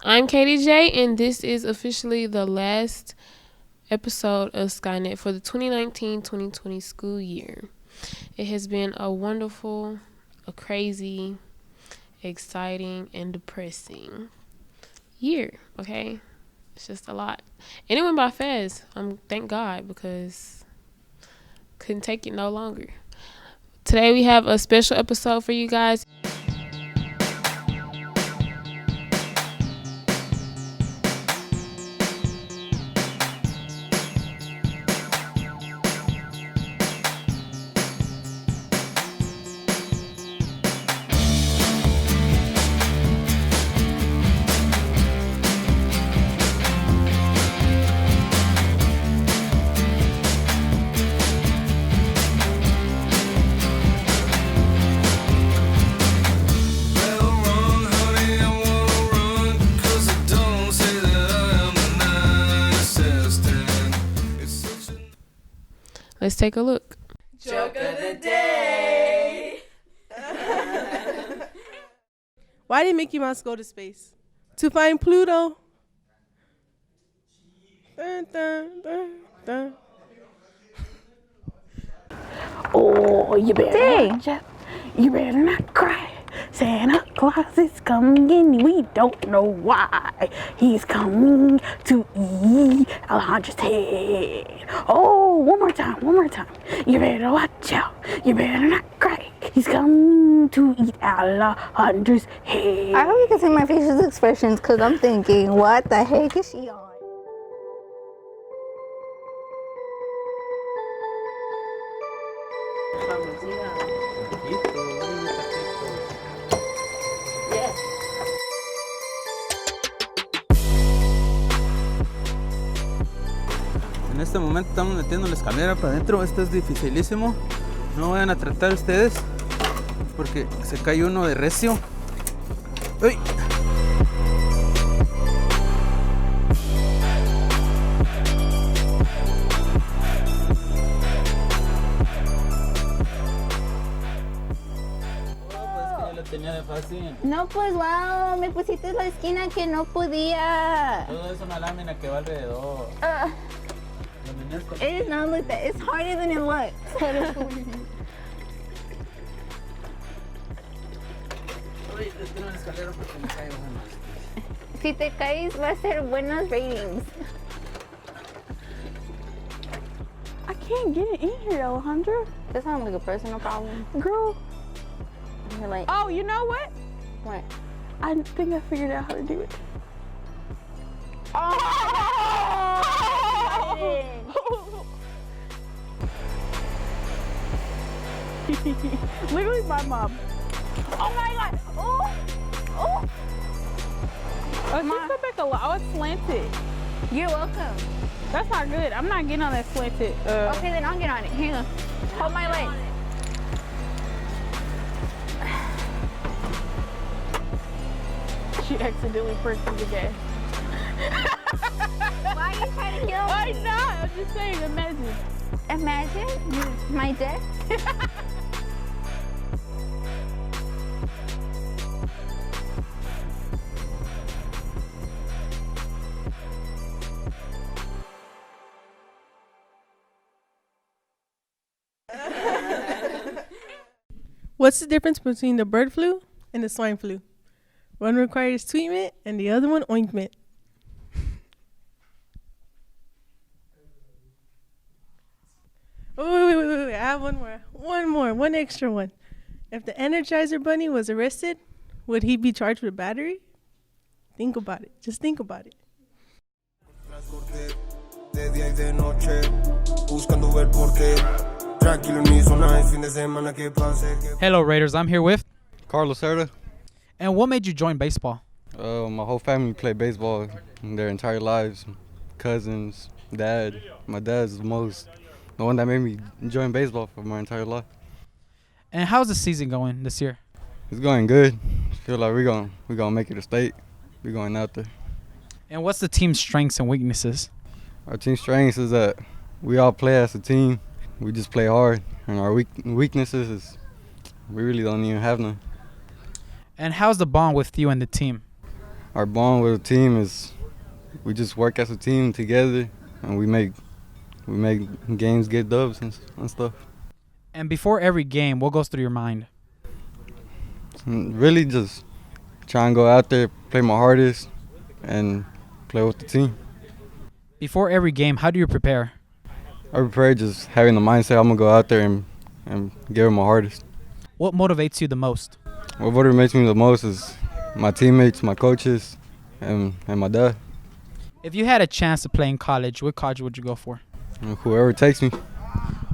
I'm Katie J, and this is officially the last episode of Skynet for the 2019-2020 school year. It has been a wonderful, a crazy, exciting, and depressing year, okay? It's just a lot. And it went by fast. Thank God, because couldn't take it no longer. Today we have a special episode for you guys. Let's take a look. Joke of the day. Why did Mickey Mouse go to space? To find Pluto. Dun, dun, dun, dun. Oh, you better not just, you better not cry. Santa Claus is coming and we don't know why. He's coming to eat Alejandro's head. Oh, one more time. You better watch out. You better not cry. He's coming to eat Alejandro's head. I hope you can see my facial expressions because I'm thinking, what the heck is she on? En este momento estamos metiendo la escalera para adentro. Esto es dificilísimo. No vayan a tratar ustedes porque se cae uno de recio. ¡Uy! Tenía de fácil. No, pues wow, me pusiste en la esquina que no podía. Todo es una lámina que va alrededor. It does not look that. It's harder than it looks. Si te caes va a ser buenos ratings. I can't get it in here, Alejandra. That sounds like a personal problem. Girl. You're like, Oh, you know what? what? I think I figured out how to do it. Literally my mom. Oh my God. Oh. Oh, she's back a lot. Oh, it's slanted. You're welcome. That's not good. I'm not getting on that slanted. Okay, then I'll get on it. Here you go. Hold my leg. She accidentally pressed the gas. Why are you trying to kill me? I'm not. I'm just saying, imagine. Imagine my death. What's the difference between the bird flu and the swine flu? One requires treatment and the other one ointment. Wait. I have one extra one. If the Energizer Bunny was arrested, would he be charged with battery? Think about it. Just think about it. Hello Raiders, I'm here with. Carlos Herda. And what made you join baseball? My whole family played baseball their entire lives. Cousins, dad. My dad's the one that made me join baseball for my entire life. And how's the season going this year? It's going good. Feel like we're gonna make it a state. We're going out there. And what's the team's strengths and weaknesses? Our team's strengths is that we all play as a team. We just play hard, and our weaknesses is we really don't even have none. And how's the bond with you and the team? our bond with the team is we just work as a team together, and we make games get dubs and stuff. And before every game, what goes through your mind? And really just try and go out there, play my hardest, and play with the team. Before every game, how do you prepare? I prepare just having the mindset I'm going to go out there and give it my hardest. What motivates you the most? What motivates me the most is my teammates, my coaches, and my dad. If you had a chance to play in college, what college would you go for? And whoever takes me.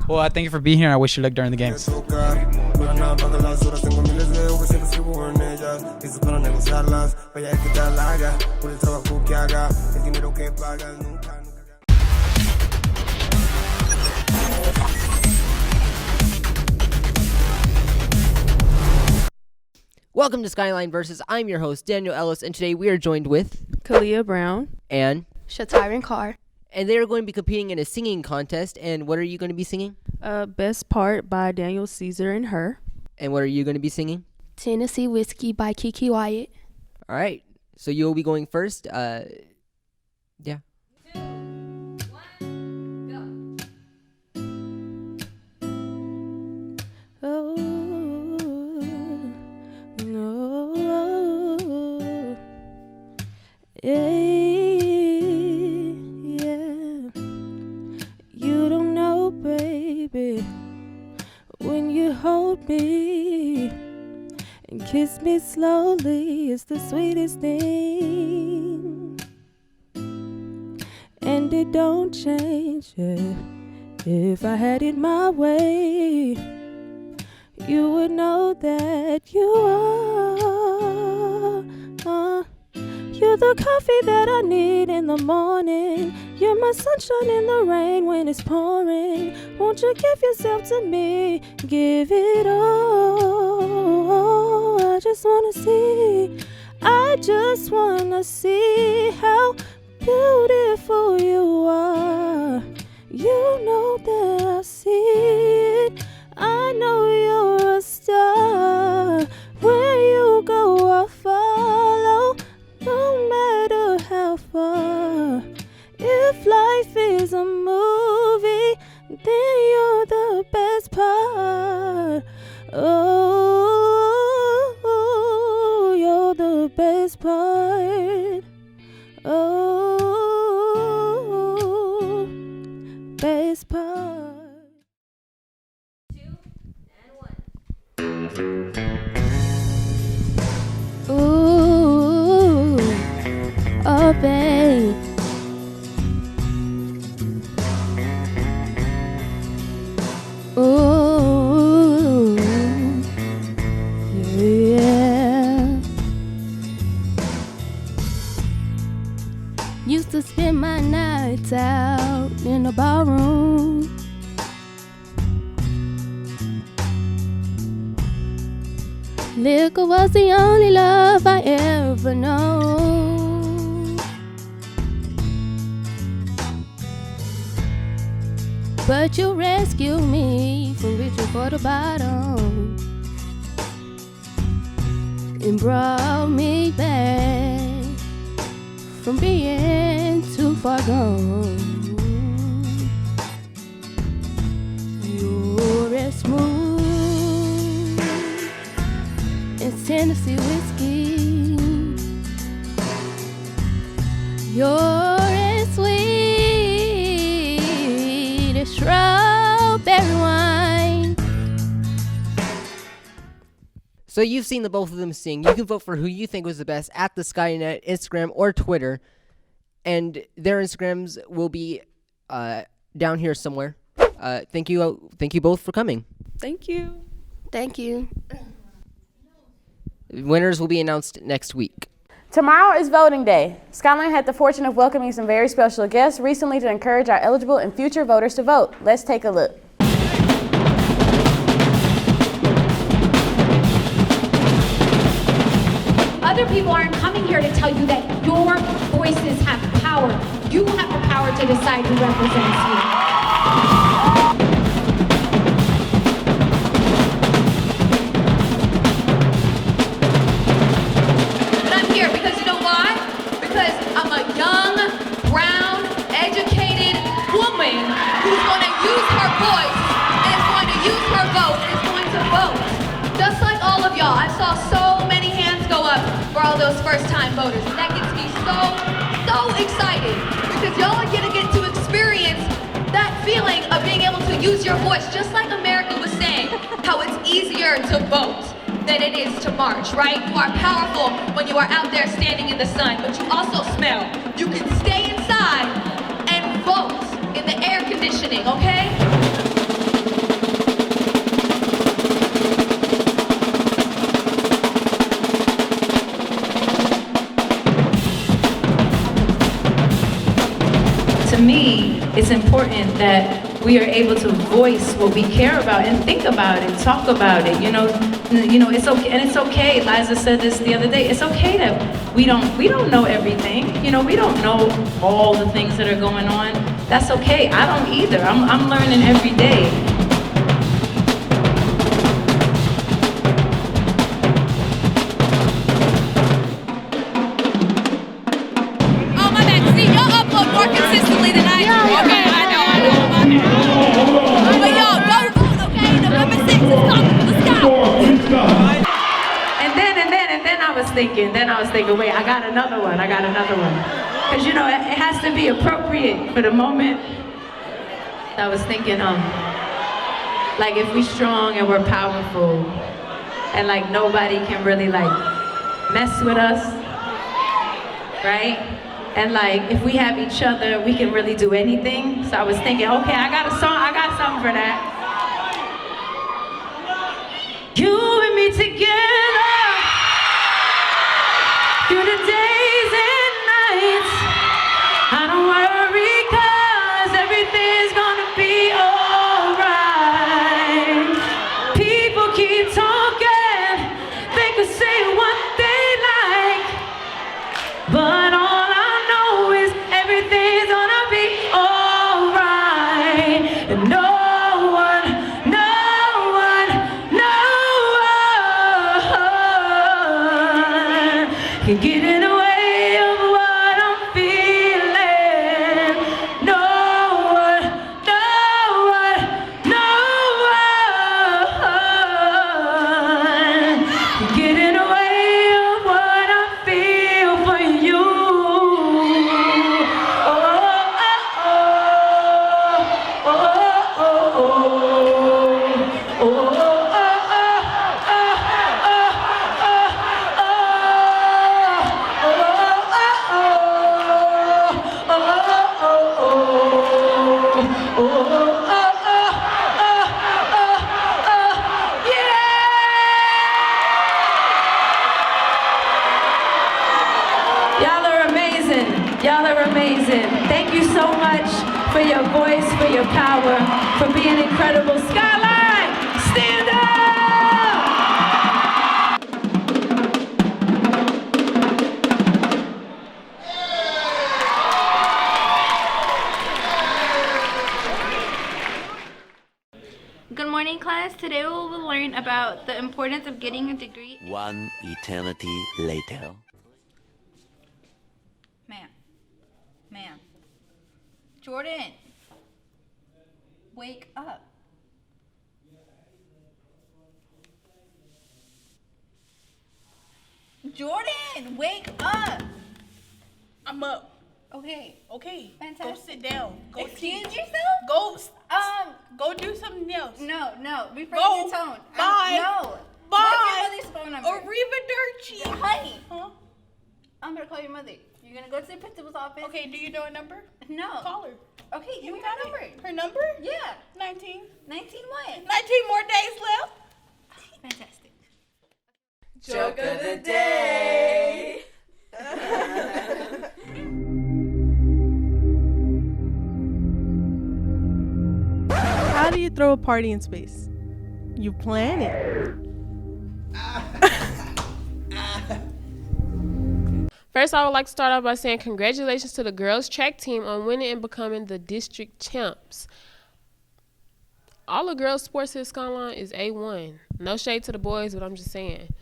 Well, I thank you for being here, and I wish you luck during the games. Welcome to Skyline Versus. I'm your host, Daniel Ellis, and today we are joined with Kalia Brown and Shatiran Carr. And they are going to be competing in a singing contest. And what are you going to be singing? Best Part by Daniel Caesar and Her. And what are you going to be singing? Tennessee Whiskey by Kiki Wyatt. All right. So you'll be going first. Yeah. Oh, no. Yeah. You don't know, baby, when you hold me and kiss me slowly, it's the sweetest thing. And it don't change it. If I had it my way, you would know that you are. You're the coffee that I need in the morning. You're my sunshine in the rain when it's pouring. Won't you give yourself to me? Give it all. I just wanna see how beautiful you are. You know that I see it. I know you're a star. Where you go, I'll follow, no matter how far. If life is a movie, then you're the best part. Oh, you're the best part. Oh, best part. 2 and 1. Ooh, oh babe. Ooh, yeah. Used to spend my nights out in the ballroom. Liquor was the only love I ever known. But you rescued me from reaching for the bottom and brought me back from being too far gone. You're as smooth as Tennessee whiskey. You're as sweet as strawberry wine. So you've seen the both of them sing. You can vote for who you think was the best at the Skynet Instagram or Twitter. And their Instagrams will be down here somewhere. Thank you both for coming. Thank you. Thank you. Winners will be announced next week. Tomorrow is voting day. Skyline had the fortune of welcoming some very special guests recently to encourage our eligible and future voters to vote. Let's take a look. Other people aren't coming here to tell you that your voices have power. You have the power to decide who represents you. But I'm here because you know why? Just like all of y'all, I saw so many hands go up for all those first-time voters. And that gets me so excited because y'all are gonna get to experience that feeling of being able to use your voice, just like America was saying, how it's easier to vote than it is to march, right? You are powerful when you are out there standing in the sun, but you also smell. You can stay inside and vote in the air conditioning, okay? To me, it's important that we are able to voice what we care about and think about it, talk about it. You know, it's okay, and it's okay. Liza said this the other day. It's okay that we don't know everything. You know, we don't know all the things that are going on. That's okay. I don't either. I'm learning every day. Oh my bad. See, y'all upload more consistently than I do. Okay, I know. But y'all, go vote, okay? November 6th is coming. Let's go. And then I was thinking, wait, I got another one. Because, you know, it has to be appropriate for the moment. I was thinking, like, if we're strong and we're powerful, and, like, nobody can really, like, mess with us, right? And, like, if we have each other, we can really do anything. So I was thinking, okay, I got something for that. You and me together through the days and nights. I don't worry, 'cause everything's gonna be alright. People keep talking, they could say what they like, but all I know is everything's gonna be alright. And no one can get in the way of what I'm feeling. No one can get in the way of what I feel for you. Y'all are amazing. Thank you so much for your voice, for your power, for being incredible. Skyline, stand up! Good morning, class. Today we will learn about the importance of getting a degree. One eternity later. Ma'am. Jordan, wake up. Jordan, wake up. I'm up. Okay. Fantastic. Go sit down. Go Excuse teach. yourself? Go do something else. No. Refrain Go. your tone. Bye. No. Bye. What's your mother's phone number? Arrivederci. Honey. Huh? I'm gonna call your mother. You're gonna go to the principal's office. Okay, do you know a number? No. Call her. Okay, give me her number. Her number? Yeah. 19. 19 what? 19 more days left. Fantastic. Joke of the day. How do you throw a party in space? You plan it. First, I would like to start off by saying congratulations to the girls' track team on winning and becoming the district champs. All the girls' sports at Skyline is A1. No shade to the boys, but I'm just saying.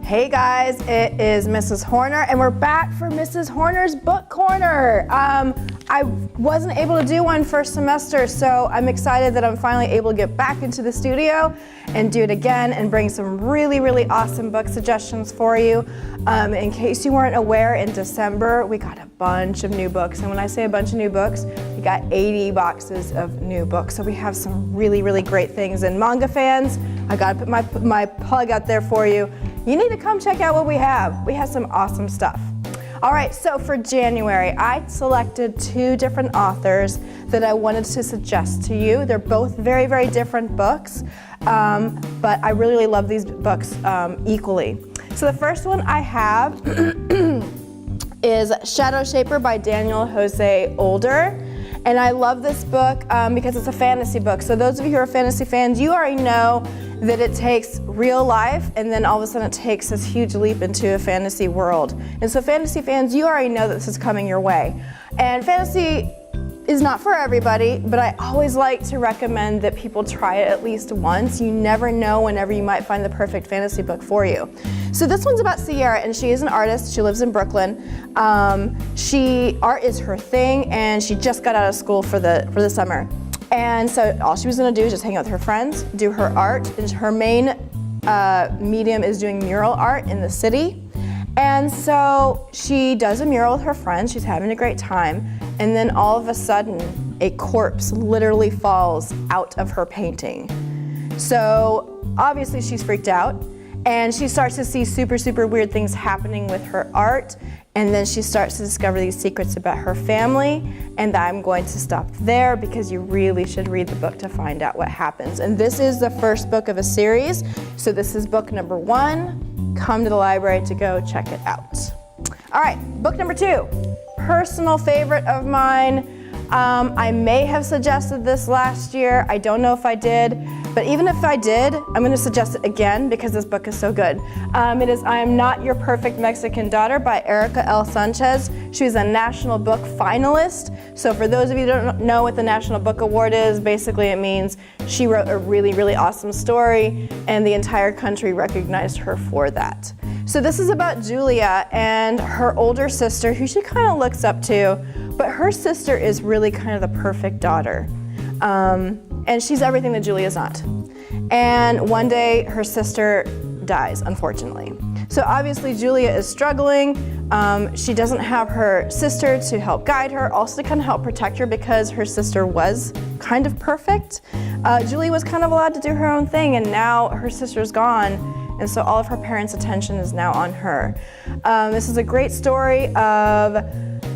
Hey guys, it is Mrs. Horner, and we're back for Mrs. Horner's Book Corner. I wasn't able to do one first semester, so I'm excited that I'm finally able to get back into the studio and do it again and bring some really, really awesome book suggestions for you. In case you weren't aware, in December, we got a bunch of new books. And when I say a bunch of new books, we got 80 boxes of new books. So we have some really, really great things. And manga fans, I gotta put my plug out there for you. You need to come check out what we have. We have some awesome stuff. All right, so for January, I selected 2 different authors that I wanted to suggest to you. They're both very, very different books, but I really, really love these books equally. So the first one I have is Shadow Shaper by Daniel Jose Older. And I love this book because it's a fantasy book. So those of you who are fantasy fans, you already know that it takes real life and then all of a sudden it takes this huge leap into a fantasy world. And so fantasy fans, you already know that this is coming your way. And fantasy is not for everybody, but I always like to recommend that people try it at least once. You never know whenever you might find the perfect fantasy book for you. So this one's about Sierra, and she is an artist. She lives in Brooklyn. Art is her thing, and she just got out of school for the summer. And so all she was gonna do is just hang out with her friends, do her art. And her main medium is doing mural art in the city. And so she does a mural with her friends, she's having a great time, and then all of a sudden, a corpse literally falls out of her painting. So obviously she's freaked out, and she starts to see super, super weird things happening with her art, and then she starts to discover these secrets about her family, and I'm going to stop there because you really should read the book to find out what happens. And this is the first book of a series, so this is book number 1. Come to the library to go check it out. All right, book number 2, personal favorite of mine. I may have suggested this last year. I don't know if I did, but even if I did, I'm going to suggest it again because this book is so good. It is I Am Not Your Perfect Mexican Daughter by Erica L. Sanchez. She was a National Book finalist. So for those of you who don't know what the National Book Award is, basically it means she wrote a really, really awesome story and the entire country recognized her for that. So this is about Julia and her older sister, who she kind of looks up to, but her sister is really kind of the perfect daughter. And she's everything that Julia's not. And one day her sister dies, unfortunately. So obviously Julia is struggling. She doesn't have her sister to help guide her, also to kind of help protect her because her sister was kind of perfect. Julia was kind of allowed to do her own thing, and now her sister's gone, and so all of her parents' attention is now on her. This is a great story of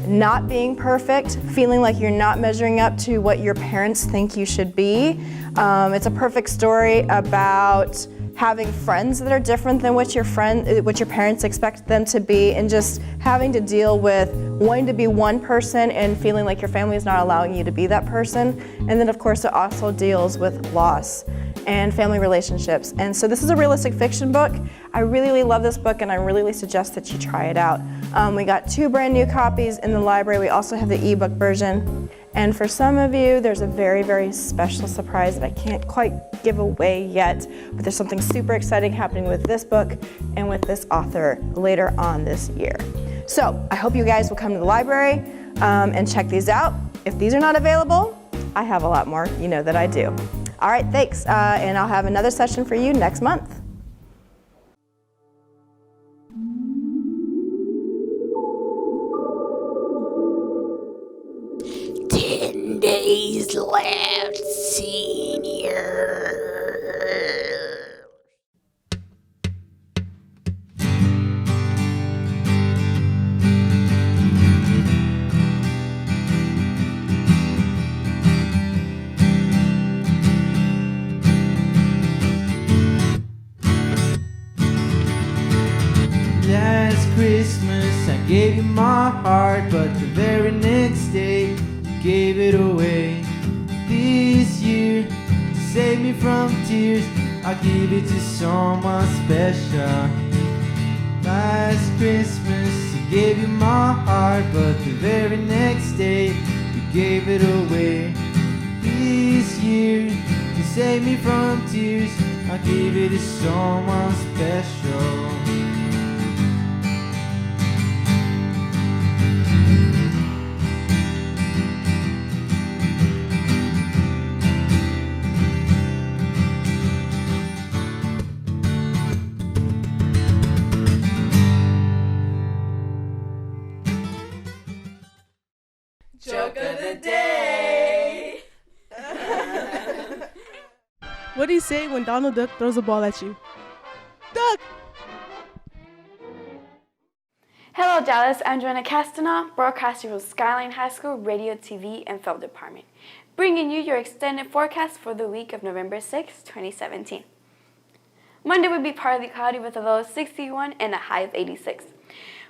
not being perfect, feeling like you're not measuring up to what your parents think you should be. It's a perfect story about having friends that are different than what your parents expect them to be, and just having to deal with wanting to be one person and feeling like your family is not allowing you to be that person. And then of course it also deals with loss and family relationships. And so this is a realistic fiction book. I really, really love this book, and I really, really suggest that you try it out. We got 2 brand new copies in the library. We also have the ebook version. And for some of you, there's a very, very special surprise that I can't quite give away yet, but there's something super exciting happening with this book and with this author later on this year. So I hope you guys will come to the library and check these out. If these are not available, I have a lot more, you know that I do. All right, thanks, and I'll have another session for you next month. Days left, senior. Last Christmas I gave you my heart, but the very next day you gave it away. This year, to save me from tears, I'll give it to someone special. Last Christmas I gave you my heart, but the very next day you gave it away. This year, to save me from tears, I'll give it to someone special. Joke of the day. What do you say when Donald Duck throws a ball at you? Duck! Hello Dallas, I'm Joanna Castana, broadcaster from Skyline High School Radio, TV, and Film Department, bringing you your extended forecast for the week of November 6, 2017. Monday will be partly cloudy with a low of 61 and a high of 86.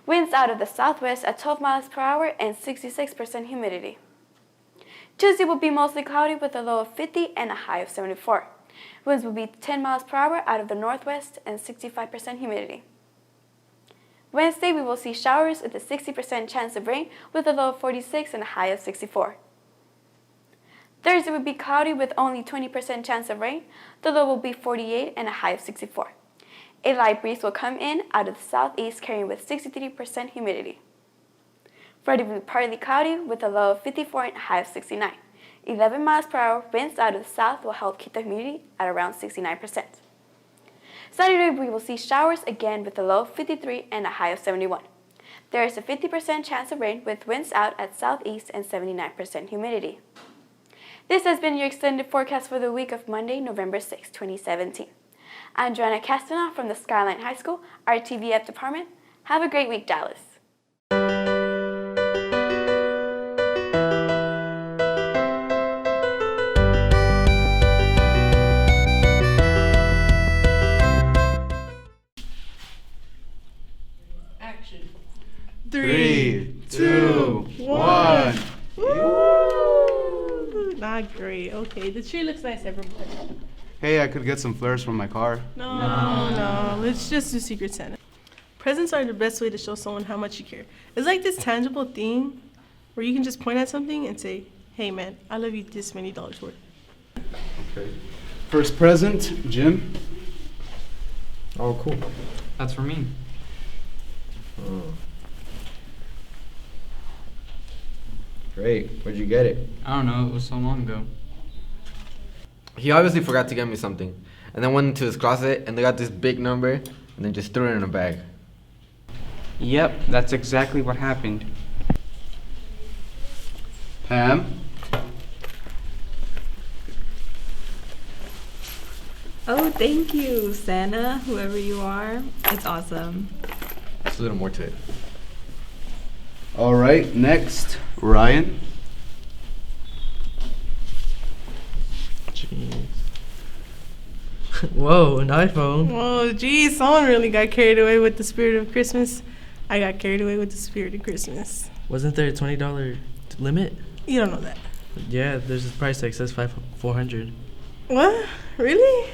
Winds out of the southwest at 12 miles per hour and 66% humidity. Tuesday will be mostly cloudy with a low of 50 and a high of 74. Winds will be 10 miles per hour out of the northwest and 65% humidity. Wednesday, we will see showers with a 60% chance of rain with a low of 46 and a high of 64. Thursday will be cloudy with only 20% chance of rain. The low will be 48 and a high of 64. A light breeze will come in out of the southeast carrying with 63% humidity. Friday will be partly cloudy with a low of 54 and a high of 69. 11 miles per hour winds out of the south will help keep the humidity at around 69%. Saturday, we will see showers again with a low of 53 and a high of 71. There is a 50% chance of rain with winds out at southeast and 79% humidity. This has been your extended forecast for the week of Monday, November 6, 2017. I'm Joanna Castana from the Skyline High School, our TVF department. Have a great week, Dallas. Three, two, one. Woo! Not great. Okay, the tree looks nice, everybody. Hey, I could get some flares from my car. No. Let's just do Secret Santa. Presents are the best way to show someone how much you care. It's like this tangible thing where you can just point at something and say, hey man, I love you this many dollars worth. Okay. First present, Jim. Oh, cool. That's for me. Oh. Great. Where'd you get it? I don't know. It was so long ago. He obviously forgot to get me something, and then went into his closet and they got this big number and then just threw it in a bag. Yep, that's exactly what happened. Pam. Oh, thank you, Santa, whoever you are. It's awesome. There's a little more to it. All right, next, Ryan. Jeez. Whoa, an iPhone. Oh, geez, someone really got carried away with the spirit of Christmas. I got carried away with the spirit of Christmas. Wasn't there a $20 limit? You don't know that. Yeah, there's a price tag says $400. What? Really?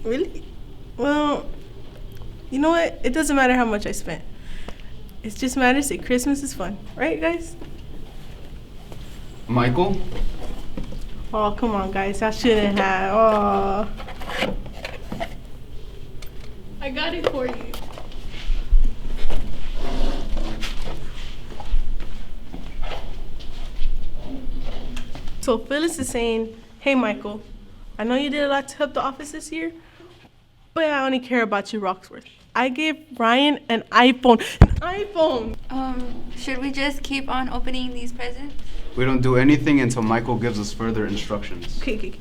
Really? Well, you know what? It doesn't matter how much I spent. It just matters that Christmas is fun. Right, guys? Michael. Oh, come on, guys. I shouldn't have. Oh. I got it for you. So Phyllis is saying, hey, Michael, I know you did a lot to help the office this year, but I only care about you, Roxworth. I gave Ryan an iPhone. An iPhone! Should we just keep on opening these presents? We don't do anything until Michael gives us further instructions. Okay.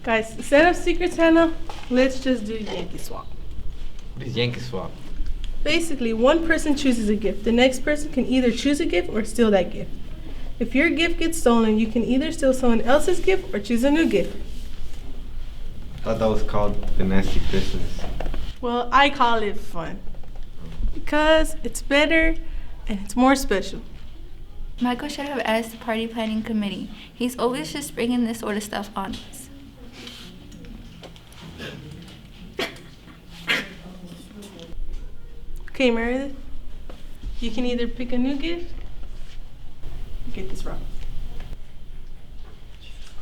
Guys, instead of Secret Santa, let's just do Yankee Swap. What is Yankee Swap? Basically, one person chooses a gift. The next person can either choose a gift or steal that gift. If your gift gets stolen, you can either steal someone else's gift or choose a new gift. I thought that was called the Nasty Christmas. Well, I call it fun because it's better and it's more special. Michael should have asked the party planning committee. He's always just bringing this sort of stuff on us. Okay, Meredith, you can either pick a new gift or get this wrong.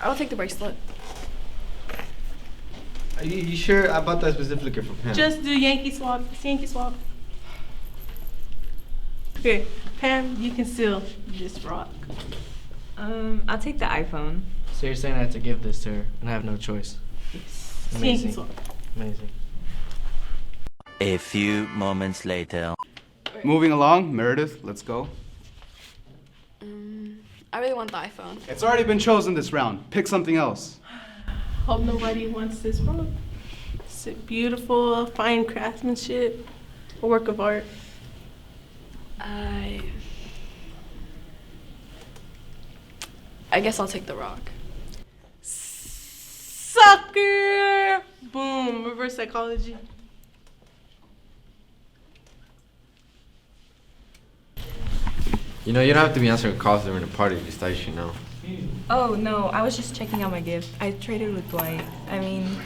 I'll take the bracelet. Are you sure I bought that specifically for Pam? Just do Yankee Swap. It's Yankee Swap. Okay, Pam, you can steal this rock. I'll take the iPhone. So you're saying I have to give this to her and I have no choice? Yes. Amazing. Yankee Swap. Amazing. A few moments later. Moving along, Meredith, let's go. I really want the iPhone. It's already been chosen this round. Pick something else. Hope nobody wants this phone. It's a beautiful, fine craftsmanship, a work of art. I guess I'll take the rock. Sucker! Boom, reverse psychology. You know, you don't have to be answering calls during the party, just thought you should know. Oh, no, I was just checking out my gift. I traded with Dwight. I mean,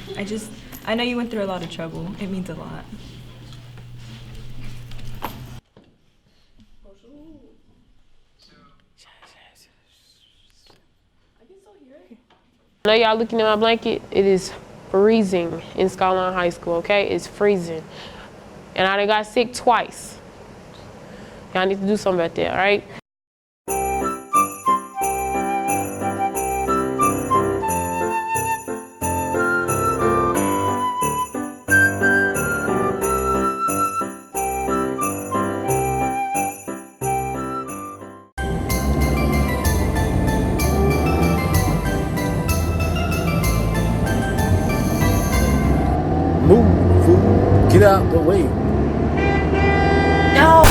I know you went through a lot of trouble. It means a lot. I know y'all looking at my blanket. It is freezing in Skyline High School, okay? It's freezing. And I done got sick twice. Y'all need to do something about that, all right? Move, fool. Get out the way. No.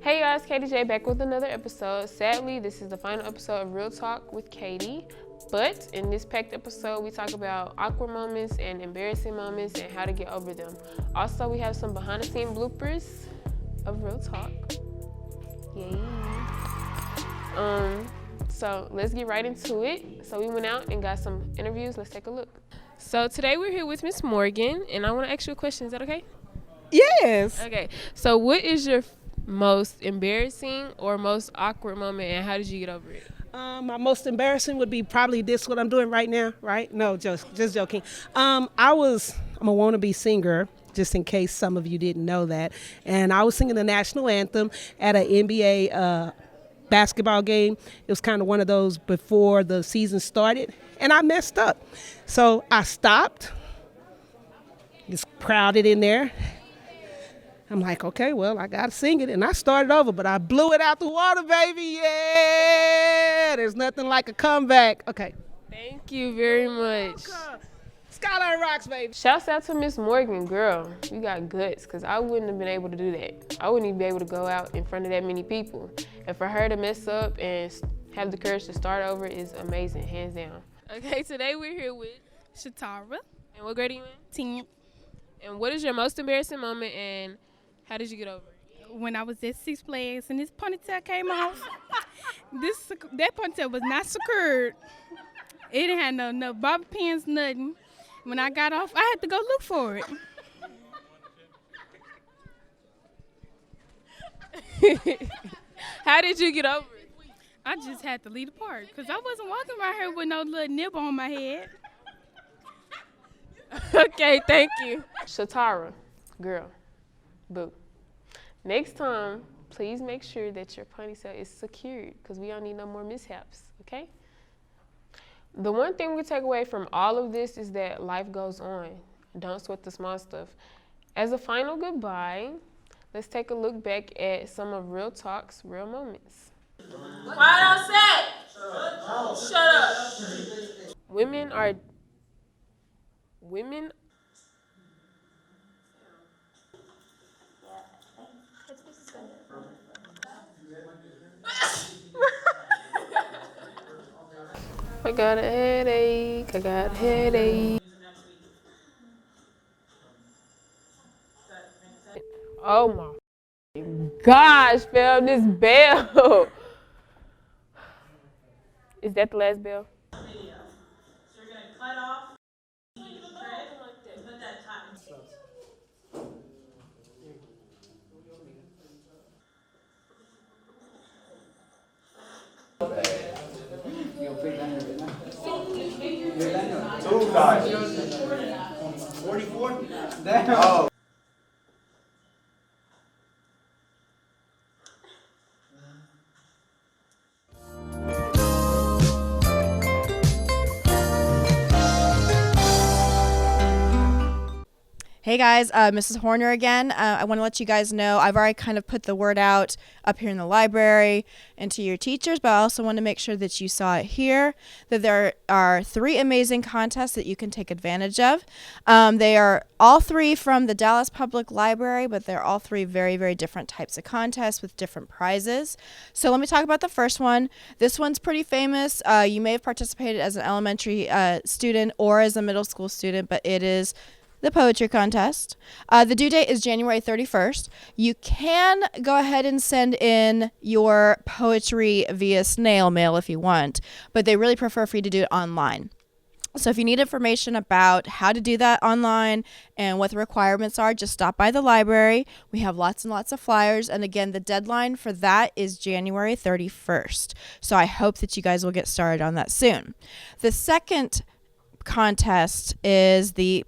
Hey guys, Katie J back with another episode. Sadly, this is the final episode of Real Talk with Katie. But in this packed episode, we talk about awkward moments and embarrassing moments and how to get over them. Also, we have some behind the scene bloopers of Real Talk. Yay. So let's get right into it. So we went out and got some interviews. Let's take a look. So today we're here with Miss Morgan, and I want to ask you a question. Is that okay? Yes. Okay. So what is your most embarrassing or most awkward moment, and how did you get over it? My most embarrassing would be probably this, what I'm doing right now, right? No, just joking. I'm a wannabe singer, just in case some of you didn't know that. And I was singing the national anthem at an NBA basketball game. It was kind of one of those before the season started, and I messed up. So I stopped, just crowded in there. I'm like, okay, well, I got to sing it. And I started over, but I blew it out the water, baby. Yeah, there's nothing like a comeback. Okay. Thank you very much. Skyline rocks, baby. Shouts out to Miss Morgan, girl. You got guts, because I wouldn't have been able to do that. I wouldn't even be able to go out in front of that many people. And for her to mess up and have the courage to start over is amazing, hands down. Okay, today we're here with Shatara. And what grade are you in? 10th. And what is your most embarrassing moment, and how did you get over it? When I was at Six Flags and this ponytail came off, that ponytail was not secured. It didn't have no bobby pins, nothing. When I got off, I had to go look for it. How did you get over it? I just had to leave the park because I wasn't walking around here with no little nib on my head. Okay, thank you. Shatara, girl, boo. Next time, please make sure that your ponytail is secured because we don't need no more mishaps, okay? The one thing we take away from all of this is that life goes on. Don't sweat the small stuff. As a final goodbye, let's take a look back at some of Real Talk's real moments. Quiet on set. Shut up. Women I got a headache, I got a headache. Oh my gosh, fam, this bell. Is that the last bell? So you're gonna cut off. Put that time. Two guys. 44? Oh. Hey guys, Mrs. Horner again. I want to let you guys know I've already kind of put the word out up here in the library and to your teachers, but I also want to make sure that you saw it here, that there are 3 amazing contests that you can take advantage of. They are all 3 from the Dallas Public Library, but they're all 3 very, very different types of contests with different prizes. So let me talk about the first one. This one's pretty famous. You may have participated as an elementary student or as a middle school student, but it is the poetry contest. The due date is January 31st. You can go ahead and send in your poetry via snail mail if you want, but they really prefer for you to do it online. So if you need information about how to do that online and what the requirements are, just stop by the library. We have lots and lots of flyers. And again, the deadline for that is January 31st. So I hope that you guys will get started on that soon. The second contest is the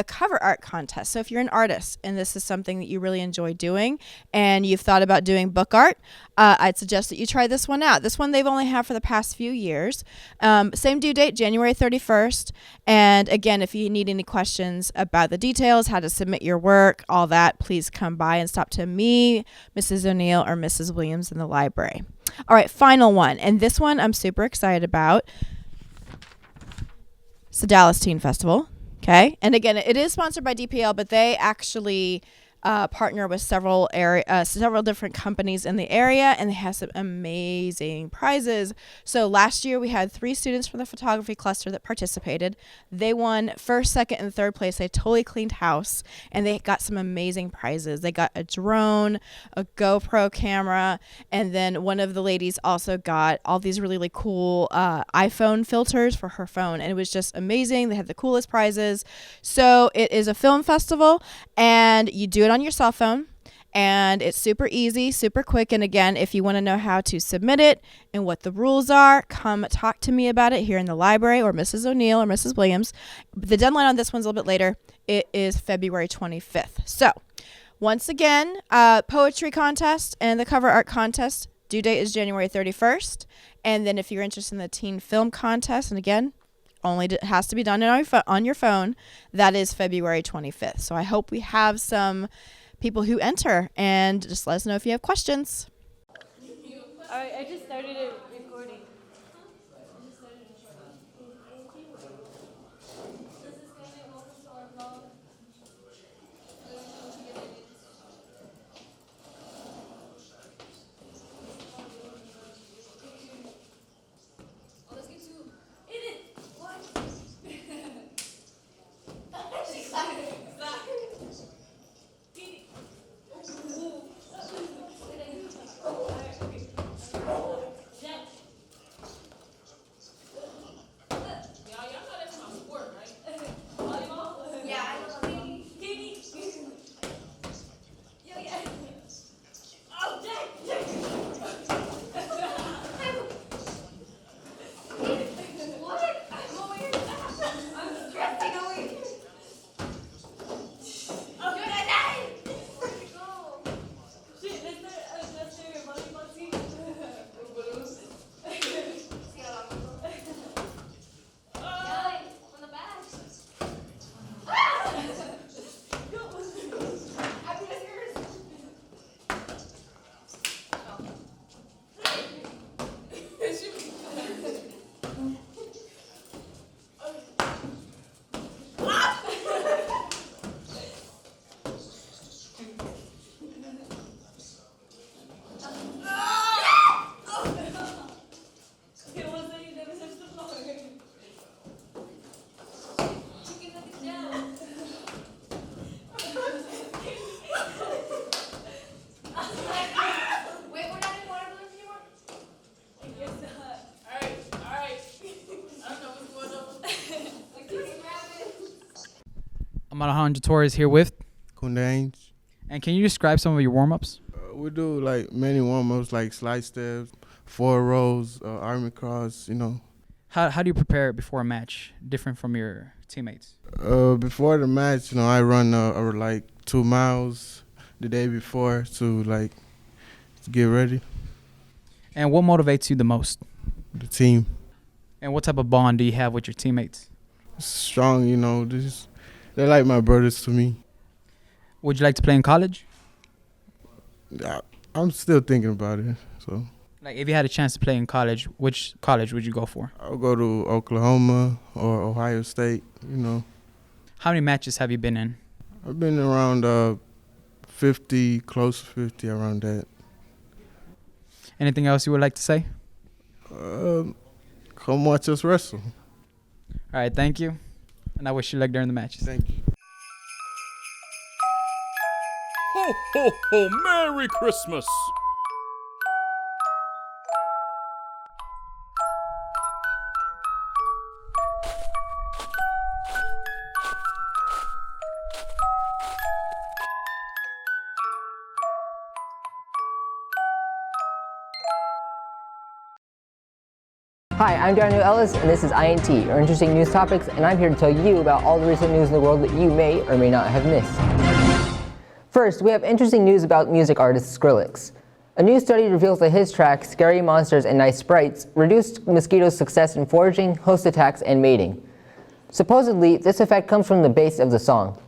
cover art contest. So if you're an artist and this is something that you really enjoy doing and you've thought about doing book art, I'd suggest that you try this one out. This one they've only had for the past few years. Same due date, January 31st. And again, if you need any questions about the details, how to submit your work, all that, please come by and stop to me, Mrs. O'Neill, or Mrs. Williams in the library. All right, final one. And this one I'm super excited about. It's the Dallas Teen Festival, okay? And again, it is sponsored by DPL, but they actually partner with several different companies in the area, and they have some amazing prizes. So last year we had 3 students from the photography cluster that participated. They won first, second, and third place. They totally cleaned house, and they got some amazing prizes. They got a drone, a GoPro camera, and then one of the ladies also got all these really, really cool iPhone filters for her phone, and it was just amazing. They had the coolest prizes. So it is a film festival, and you do it on your cell phone, and it's super easy, super quick. And again, if you want to know how to submit it and what the rules are, come talk to me about it here in the library, or Mrs. O'Neill or Mrs. Williams. The deadline on this one's a little bit later. It is February 25th. So once again, poetry contest and the cover art contest, due date is January 31st. And then if you're interested in the teen film contest, and again, only has to be done on your phone, that is February 25th. So I hope we have some people who enter, and just let us know if you have questions. All right, I just started it recording. Alejandro Torres here with Kundains. And can you describe some of your warm-ups? We do like many warm-ups, like slide steps, 4 rows, army cross, you know. How do you prepare before a match, different from your teammates? Before the match, you know, I run like 2 miles the day before to get ready. And what motivates you the most? The team. And what type of bond do you have with your teammates? Strong, you know, They're like my brothers to me. Would you like to play in college? I'm still thinking about it. So, Like, if you had a chance to play in college, which college would you go for? I'll go to Oklahoma or Ohio State, How many matches have you been in? I've been around 50, close to 50, around that. Anything else you would like to say? Come watch us wrestle. All right, thank you. And I wish you luck during the matches. Thank you. Ho, ho, ho, Merry Christmas! Hi, I'm Daniel Ellis, and this is INT, or Interesting News Topics, and I'm here to tell you about all the recent news in the world that you may or may not have missed. First, we have interesting news about music artist Skrillex. A new study reveals that his track, Scary Monsters and Nice Sprites, reduced mosquitoes' success in foraging, host attacks, and mating. Supposedly, this effect comes from the bass of the song.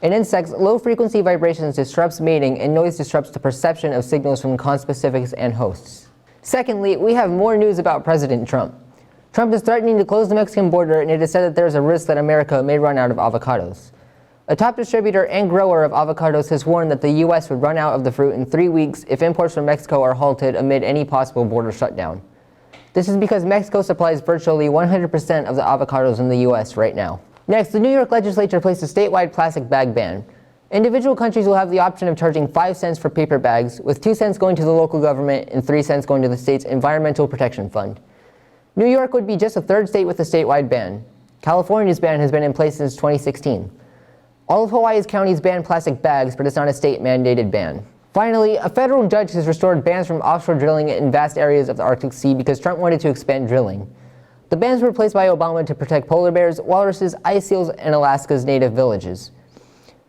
In insects, low-frequency vibrations disrupts mating, and noise disrupts the perception of signals from conspecifics and hosts. Secondly, we have more news about President Trump. Trump is threatening to close the Mexican border, and it is said that there is a risk that America may run out of avocados. A top distributor and grower of avocados has warned that the U.S. would run out of the fruit in 3 weeks if imports from Mexico are halted amid any possible border shutdown. This is because Mexico supplies virtually 100% of the avocados in the U.S. right now. Next, the New York legislature placed a statewide plastic bag ban. Individual countries will have the option of charging 5 cents for paper bags, with 2 cents going to the local government and 3 cents going to the state's Environmental Protection Fund. New York would be just the third state with a statewide ban. California's ban has been in place since 2016. All of Hawaii's counties ban plastic bags, but it's not a state-mandated ban. Finally, a federal judge has restored bans from offshore drilling in vast areas of the Arctic Sea because Trump wanted to expand drilling. The bans were placed by Obama to protect polar bears, walruses, ice seals, and Alaska's native villages.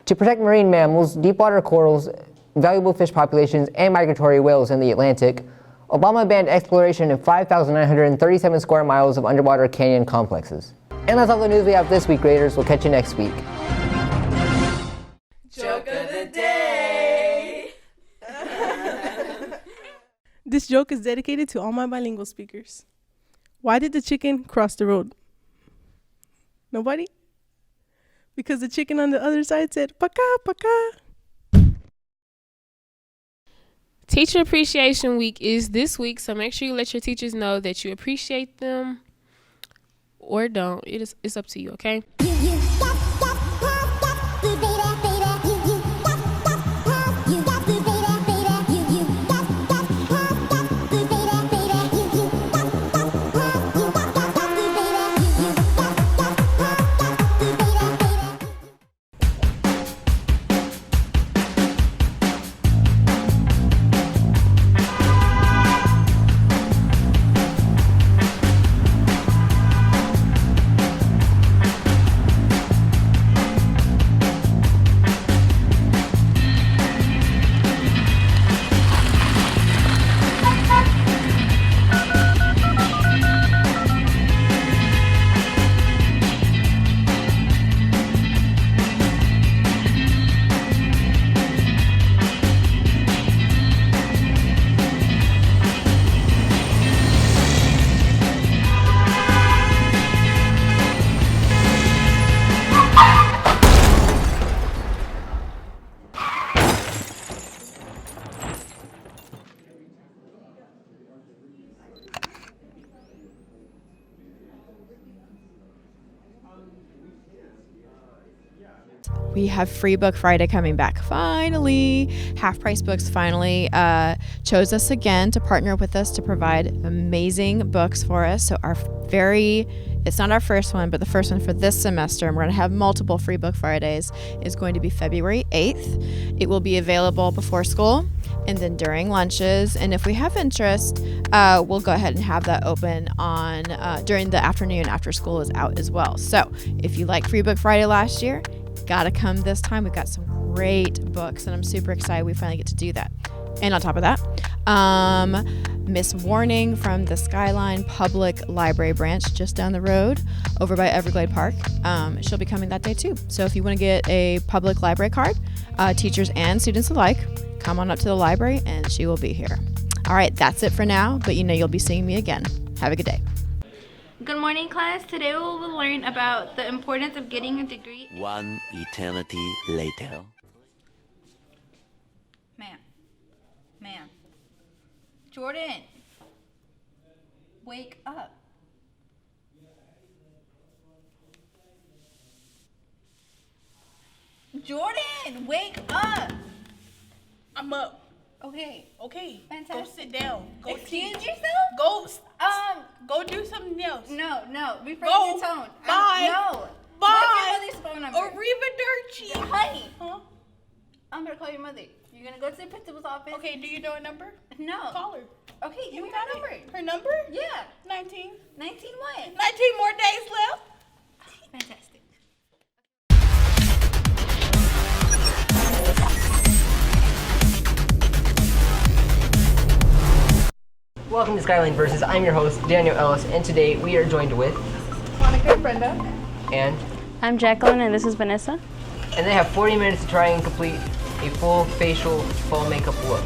To protect marine mammals, deepwater corals, valuable fish populations, and migratory whales in the Atlantic, Obama banned exploration of 5,937 square miles of underwater canyon complexes. And that's all the news we have this week, Raiders. We'll catch you next week. Joke of the day. This joke is dedicated to all my bilingual speakers. Why did the chicken cross the road? Nobody? Because the chicken on the other side said, "Paka, paka." Teacher Appreciation Week is this week, so make sure you let your teachers know that you appreciate them or don't. It's up to you, okay? We have Free Book Friday coming back. Finally, Half Price Books finally chose us again to partner with us to provide amazing books for us. So it's not our first one, but the first one for this semester, and we're going to have multiple Free Book Fridays, is going to be February 8th. It will be available before school and then during lunches. And if we have interest, we'll go ahead and have that open on during the afternoon after school is out as well. So if you like Free Book Friday last year, gotta come this time. We've got some great books, and I'm super excited we finally get to do that. And on top of that, Miss Warning from the Skyline Public Library branch just down the road over by Everglade Park. She'll be coming that day too. So if you want to get a public library card, teachers and students alike, come on up to the library and she will be here. All right, that's it for now, but you'll be seeing me again. Have a good day. Good morning, class. Today we will learn about the importance of getting a degree. One eternity later. Ma'am. Jordan, wake up. Jordan, wake up. I'm up. Okay. Fantastic. Go sit down. Go Excuse teach. yourself? Go do something else. No. Refresh Go. your tone. Bye. No. Bye. What's your mother's phone number? Arrivederci. Honey. Huh? I'm gonna call your mother. You're gonna go to the principal's office. Okay, do you know a number? No. Call her. Okay, give me her number. Her number? Yeah. 19. 19 what? 19 more days left. Fantastic. Welcome to Skyline Versus. I'm your host, Daniel Ellis, and today we are joined with Monica and Brenda. and I'm Jacqueline and this is Vanessa. and they have 40 minutes to try and complete a full facial fall makeup look.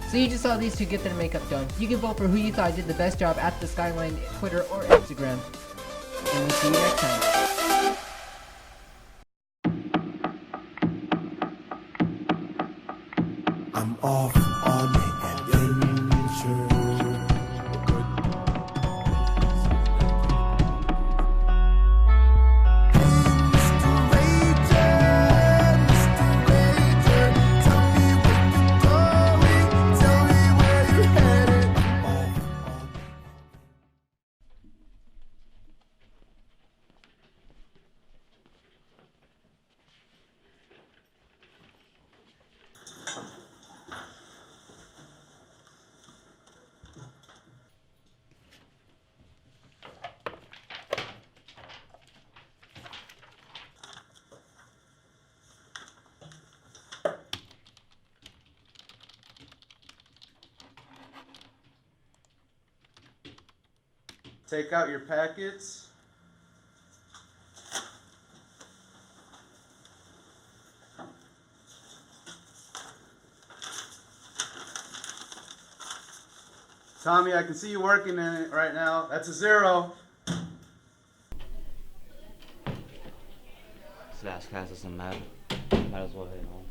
So you just saw these two get their makeup done. You can vote for who you thought did the best job at the Skyline Twitter or Instagram. And we'll see you next time. I'm off on an adventure. Take out your packets. Tommy, I can see you working in it right now. That's a 0. This last class doesn't matter. Might as well head home.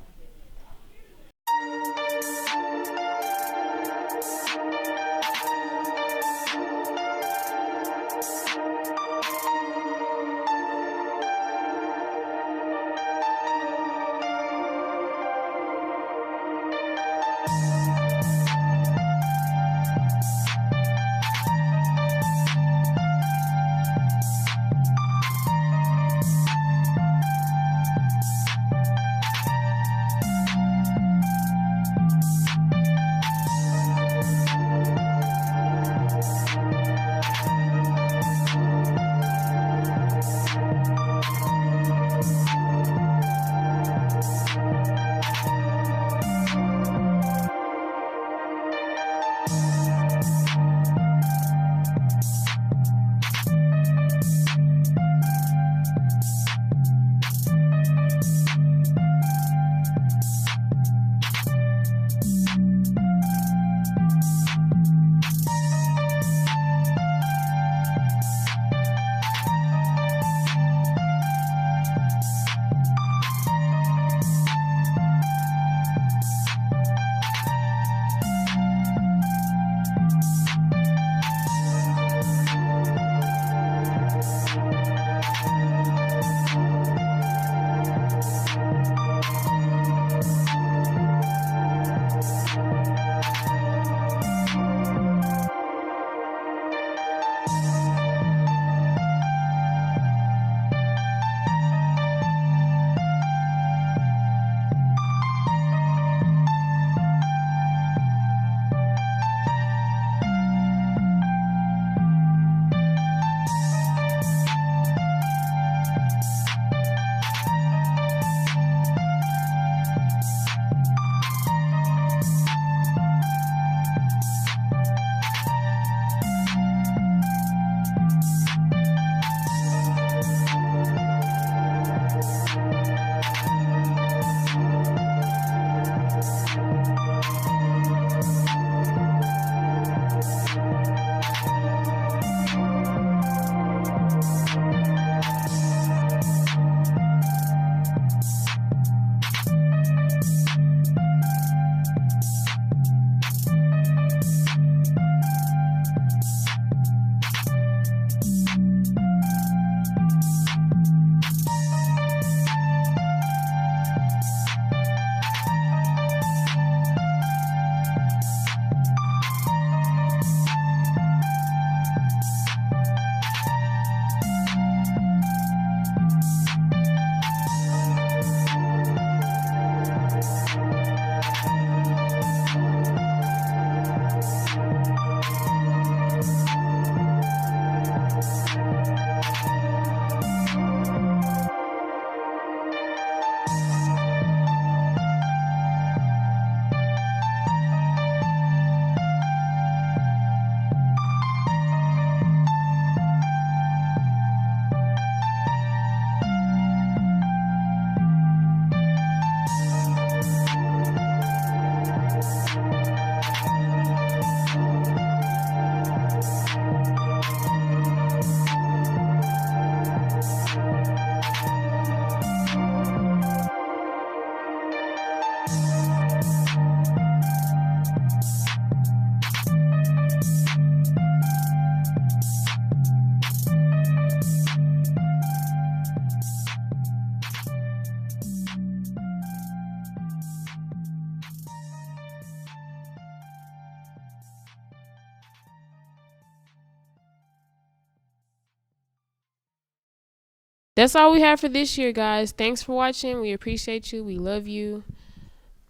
that's all we have for this year, guys. Thanks for watching. We appreciate you. We love you.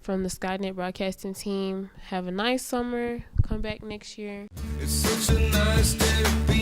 From the Skynet Broadcasting team, have a nice summer. Come back next year. It's such a nice day to be